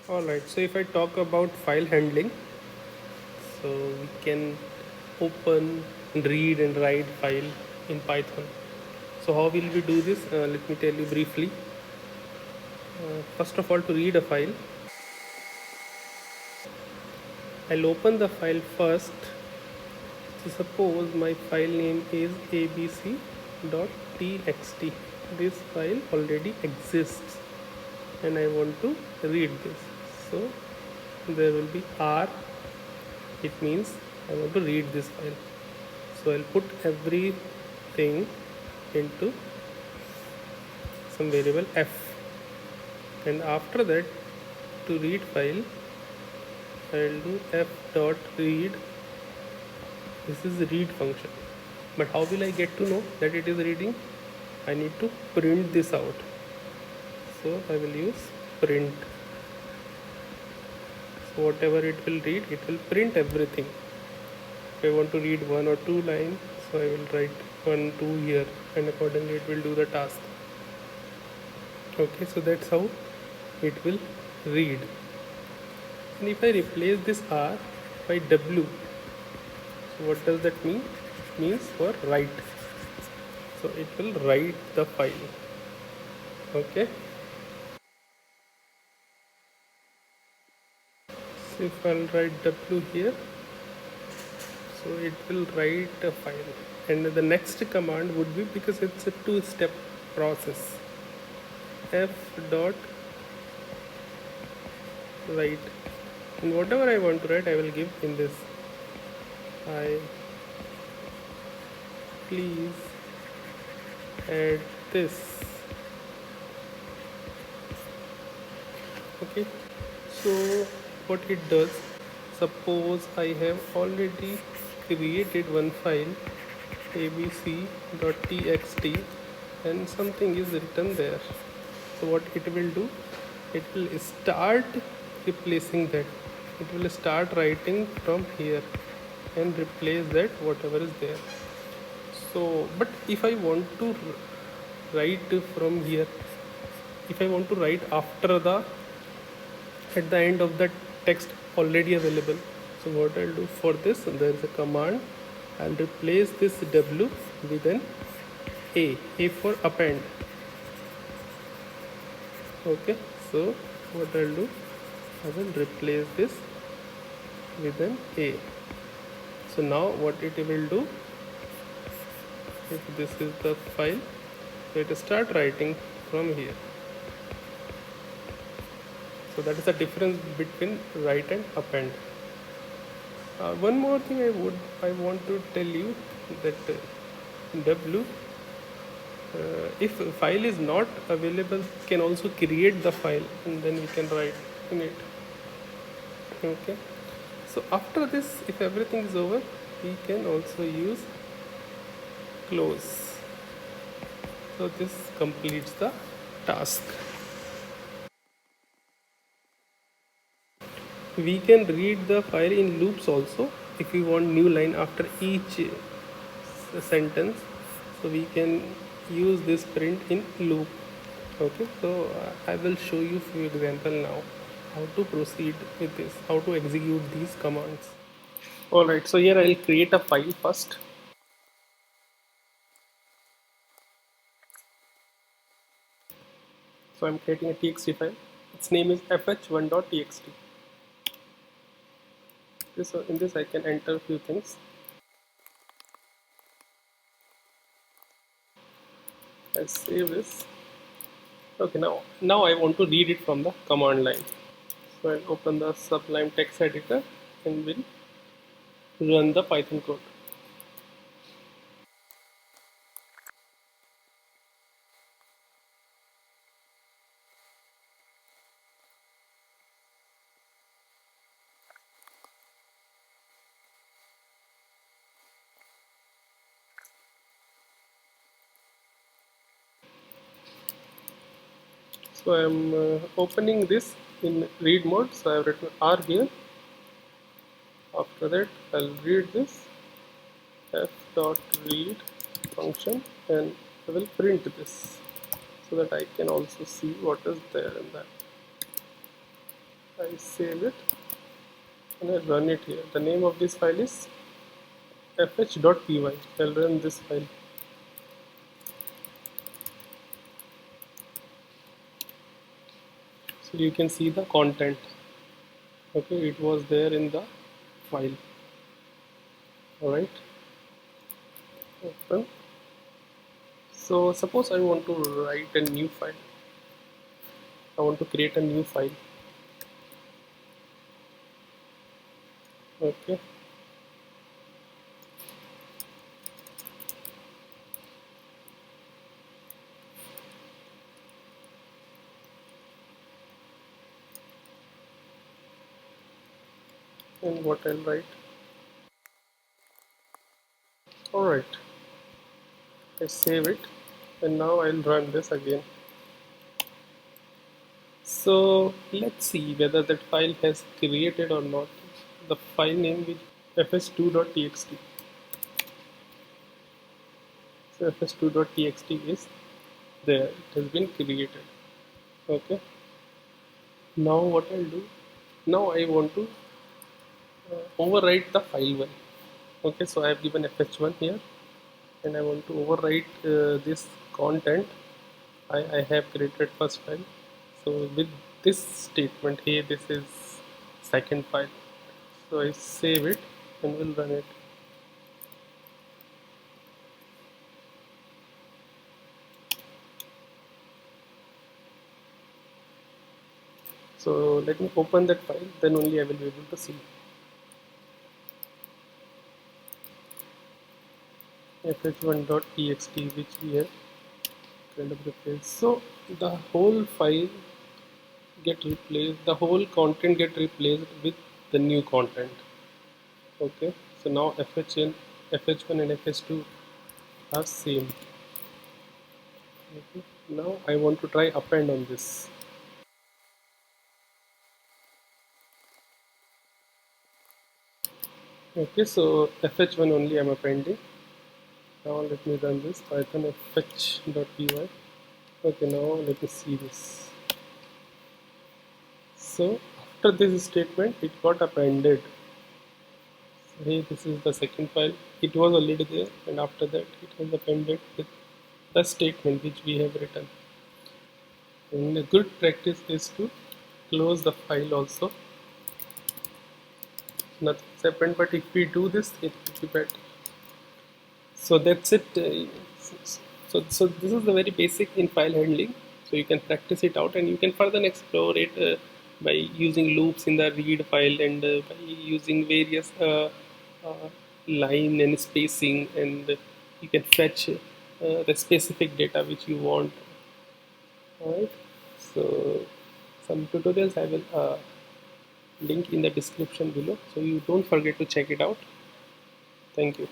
Alright, so if I talk about file handling, so we can open, read and write file in Python. So how will we do this? Let me tell you briefly. First of all, to read a file, I'll open the file first. So suppose my file name is abc.txt. This file already exists and I want to read this. So there will be R, it means I want to read this file. So I'll put everything into some variable f, and after that, to read file, I'll do f dot read. This is the read function. But how will I get to know that it is reading? I need to print this out. So I will use print. So whatever it will read, it will print everything. If I want to read one or two lines, so I will write 1, 2 here, and accordingly it will do the task. Okay, so that's how it will read. And if I replace this R by W, so what does that mean? It means for write. So it will write the file. Okay. So if I'll write W here, so it will write a file. And the next command would be, because it's a two-step process, f dot write. And whatever I want to write, I will give in this. I please add this. Okay, so what it does, suppose I have already created one file abc.txt and something is written there. So what it will do, it will start replacing that. It will start writing from here and replace that whatever is there. So but if I want to write from here, if I want to write after the at the end of the text already available, so what I'll do for this, there is a command. I'll replace this W with an A for append. Okay, so what I'll do, I will replace this with an A. So now what it will do, if this is the file, so it will start writing from here. So that is the difference between write and append. One more thing I want to tell you, that W, if file is not available, can also create the file and then we can write in it. Okay, so after this, if everything is over, we can also use close. So this completes the task. We can read the file in loops also if we want new line after each sentence. So we can use this print in loop. Okay, so I will show you few example now how to proceed with this, how to execute these commands. Alright, so here I'll create a file first. So I'm creating a txt file. Its name is fh1.txt. So in this I can enter a few things. I save this. Okay, now I want to read it from the command line. So I'll open the Sublime text editor and will run the Python code. So I'm opening this in read mode. So I've written R here. After that, I'll read this f dot read function and I will print this so that I can also see what is there in that. I save it and I run it here. The name of this file is fh.py. I'll run this file. So you can see the content. Okay, it was there in the file. Alright, open. So suppose I want to write a new file. I want to create a new file. Okay, and what I'll write. Alright, I save it and now I'll run this again. So let's see whether that file has created or not. The file name is fs2.txt. So fs2.txt is there, it has been created. Okay, now what I'll do, now I want to overwrite the file one. Okay, so I have given fh1 here and I want to overwrite this content I have created first file. So with this statement here, this is second file. So I save it and will run it. So let me open that file, then only I will be able to see. fh1.txt, which we have kind of replaced. So the whole file get replaced, the whole content get replaced with the new content. Okay, so now fh1 and fh2 are same. Okay, now I want to try append on this. Okay, so fh1 only I'm appending. Now let me run this python fh.py. Okay, now let me see this. So after this statement, it got appended. So hey, this is the second file. It was already there, and after that, it was appended with the statement which we have written. And a good practice is to close the file also. Nothing's happened, but if we do this, it will be better. So that's it. So this is the very basic in file handling. So you can practice it out and you can further explore it by using loops in the read file and by using various line and spacing, and you can fetch the specific data which you want. Alright. So some tutorials I will link in the description below. So you don't forget to check it out. Thank you.